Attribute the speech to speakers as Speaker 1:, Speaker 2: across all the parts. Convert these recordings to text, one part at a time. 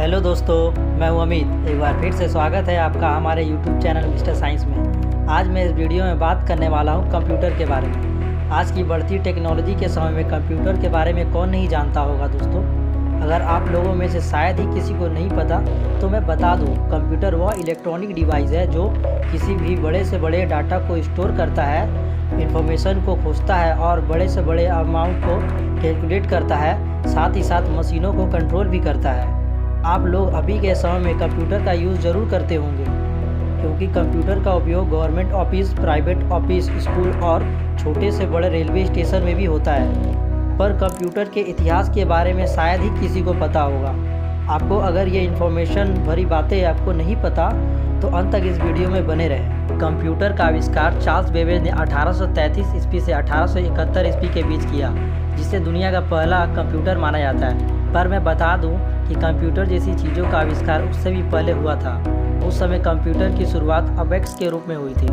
Speaker 1: Hello दोस्तों, मैं हूं अमित। एक बार फिर से स्वागत है आपका हमारे YouTube चैनल मिस्टर साइंस में। आज मैं इस वीडियो में बात करने वाला हूं कंप्यूटर के बारे में। आज की बढ़ती टेक्नोलॉजी के समय में कंप्यूटर के बारे में कौन नहीं जानता होगा दोस्तों। अगर आप लोगों में से शायद ही किसी को नहीं पता तो मैं बता दूं, कंप्यूटर वह इलेक्ट्रॉनिक डिवाइस है जो किसी भी बड़े से बड़े डाटा को स्टोर करता है, इंफॉर्मेशन को खोजता है और बड़े से बड़े अमाउंट को कैलकुलेट करता है, साथ ही साथ मशीनों को कंट्रोल भी करता है। आप लोग अभी के समय में कंप्यूटर का यूज़ ज़रूर करते होंगे, क्योंकि कंप्यूटर का उपयोग government office, private office, school और छोटे से बड़े रेलवे स्टेशन में भी होता है। पर कंप्यूटर के इतिहास के बारे में शायद ही किसी को पता होगा। आपको अगर ये इन्फॉर्मेशन भरी बातें आपको नहीं पता तो अंत तक इस वीडियो में बने रहें। कंप्यूटर का आविष्कार चार्ल्स बेबेज ने 1833 ईस्वी से 1871 ईस्वी के बीच किया, जिसे दुनिया का पहला कंप्यूटर माना जाता है। पर मैं बता दूं कि कंप्यूटर जैसी चीज़ों का आविष्कार उससे भी पहले हुआ था। उस समय कंप्यूटर की शुरुआत अबेक्स के रूप में हुई थी।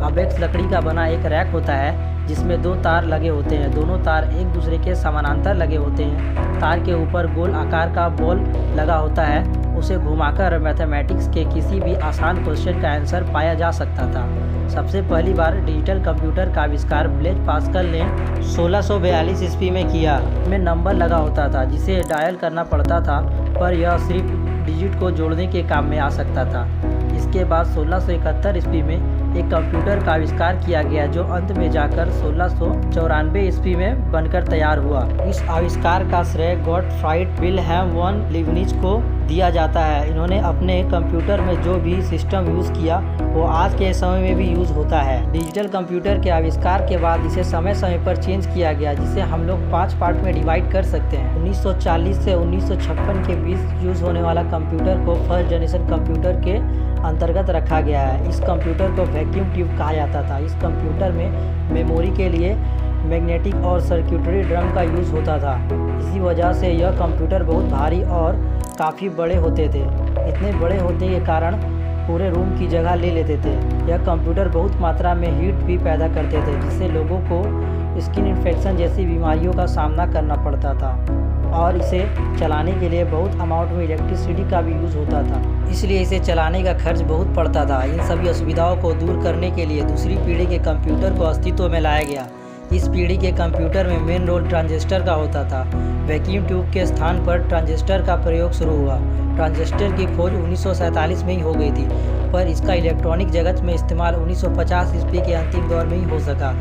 Speaker 1: अबेक्स लकड़ी का बना एक रैक होता है जिसमें दो तार लगे होते हैं। दोनों तार एक दूसरे के समानांतर लगे होते हैं। तार के ऊपर गोल आकार का बॉल लगा होता है। उसे घुमाकर मैथमेटिक्स के किसी भी आसान क्वेश्चन का आंसर पाया जा सकता था। सबसे पहली बार डिजिटल कंप्यूटर का आविष्कार ब्लेज पास्कल ने 1642 ईस्वी में किया। इसमें नंबर लगा होता था जिसे डायल करना पड़ता था, पर यह सिर्फ डिजिट को जोड़ने के काम में आ सकता था। इसके बाद 1671 ईस्वी में एक कंप्यूटर का आविष्कार किया गया जो अंत में जाकर 1694 ईस्वी में बनकर तैयार हुआ। इस आविष्कार का श्रेय गॉटफ्राइड विल्हेम वन लीबनिज को दिया जाता है। इन्होंने अपने कंप्यूटर में जो भी सिस्टम यूज़ किया वो आज के समय में भी यूज़ होता है। डिजिटल कंप्यूटर के आविष्कार के बाद इसे समय समय पर चेंज किया गया, जिसे हम लोग 5 पार्ट में डिवाइड कर सकते हैं। 1940 से 1956 के बीच यूज़ होने वाला कंप्यूटर को फर्स्ट जनरेशन कंप्यूटर के अंतर्गत रखा गया है। इस कंप्यूटर को वैक्यूम ट्यूब कहा जाता था। इस कंप्यूटर में मेमोरी के लिए मैग्नेटिक और सर्किटरी ड्रम का यूज़ होता था। इसी वजह से यह कंप्यूटर बहुत भारी और काफ़ी बड़े होते थे। इतने बड़े होने के कारण पूरे रूम की जगह ले लेते थे। यह कंप्यूटर बहुत मात्रा में हीट भी पैदा करते थे, जिससे लोगों को स्किन इन्फेक्शन जैसी बीमारियों का सामना करना पड़ता था। और इसे चलाने के लिए बहुत अमाउंट में इलेक्ट्रिसिटी का भी यूज़ होता था, इसलिए इसे चलाने का खर्च बहुत पड़ता था। इन सभी असुविधाओं को दूर करने के लिए दूसरी पीढ़ी के कंप्यूटर को अस्तित्व में लाया गया। इस पीढ़ी के कंप्यूटर में मेन रोल ट्रांजिस्टर का होता था। वैक्यूम ट्यूब के स्थान पर ट्रांजिस्टर का प्रयोग शुरू हुआ। ट्रांजिस्टर की खोज 1947 में ही हो गई थी, पर इसका इलेक्ट्रॉनिक जगत में इस्तेमाल 1950 ईस्वी के अंतिम दौर में ही हो सका।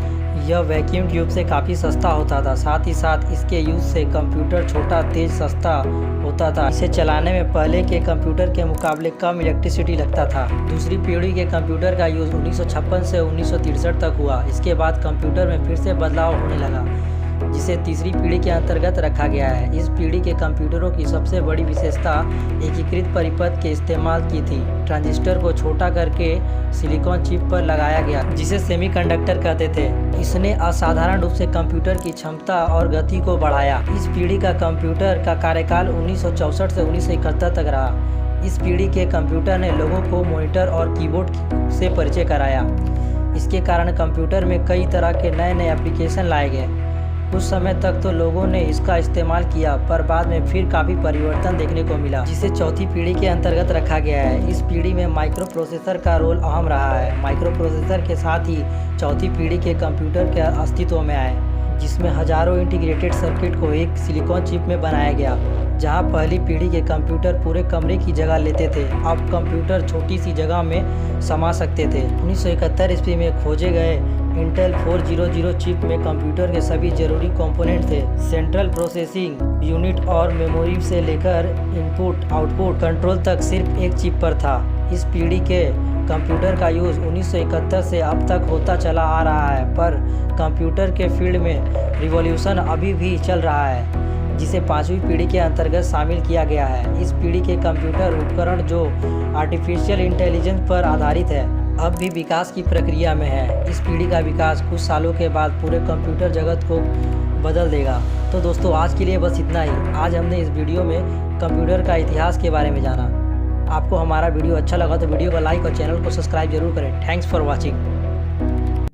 Speaker 1: यह वैक्यूम ट्यूब से काफ़ी सस्ता होता था। साथ ही साथ इसके यूज़ से कंप्यूटर छोटा, तेज, सस्ता होता था। इसे चलाने में पहले के कंप्यूटर के मुकाबले कम इलेक्ट्रिसिटी लगता था। दूसरी पीढ़ी के कंप्यूटर का यूज़ 1956 से 1963 तक हुआ। इसके बाद कंप्यूटर में फिर से बदलाव होने लगा, जिसे तीसरी पीढ़ी के अंतर्गत रखा गया है। इस पीढ़ी के कंप्यूटरों की सबसे बड़ी विशेषता एकीकृत परिपथ के इस्तेमाल की थी। ट्रांजिस्टर को छोटा करके सिलिकॉन चिप पर लगाया गया, जिसे सेमीकंडक्टर कहते थे। इसने असाधारण रूप से कंप्यूटर की क्षमता और गति को बढ़ाया। इस पीढ़ी का कंप्यूटर का कार्यकाल 1964 से 1971 तक रहा। इस पीढ़ी के कंप्यूटर ने लोगों को मॉनिटर और कीबोर्ड से परिचय कराया। इसके कारण कंप्यूटर में कई तरह के नए नए एप्लीकेशन लाए गए। कुछ समय तक तो लोगों ने इसका इस्तेमाल किया, पर बाद में फिर काफ़ी परिवर्तन देखने को मिला, जिसे चौथी पीढ़ी के अंतर्गत रखा गया है। इस पीढ़ी में माइक्रो प्रोसेसर का रोल अहम रहा है। माइक्रो प्रोसेसर के साथ ही चौथी पीढ़ी के कंप्यूटर के अस्तित्व में आए, जिसमें हजारों इंटीग्रेटेड सर्किट को एक सिलिकॉन चिप में बनाया गया। जहां पहली पीढ़ी के कंप्यूटर पूरे कमरे की जगह लेते थे, अब कंप्यूटर छोटी सी जगह में समा सकते थे। 1971 ईस्वी में खोजे गए इंटेल 400 चिप में कंप्यूटर के सभी जरूरी कंपोनेंट थे। सेंट्रल प्रोसेसिंग यूनिट और मेमोरी से लेकर इनपुट आउटपुट कंट्रोल तक सिर्फ एक चिप पर था। इस पीढ़ी के कंप्यूटर का यूज़ 1971 से अब तक होता चला आ रहा है, पर कंप्यूटर के फील्ड में रिवॉल्यूशन अभी भी चल रहा है, जिसे 5वीं पीढ़ी के अंतर्गत शामिल किया गया है। इस पीढ़ी के कंप्यूटर उपकरण जो आर्टिफिशियल इंटेलिजेंस पर आधारित है, अब भी विकास की प्रक्रिया में है। इस पीढ़ी का विकास कुछ सालों के बाद पूरे कंप्यूटर जगत को बदल देगा। तो दोस्तों, आज के लिए बस इतना ही। आज हमने इस वीडियो में कंप्यूटर का इतिहास के बारे में जाना। आपको हमारा वीडियो अच्छा लगा तो वीडियो को लाइक और चैनल को सब्सक्राइब जरूर करें। Thanks for watching.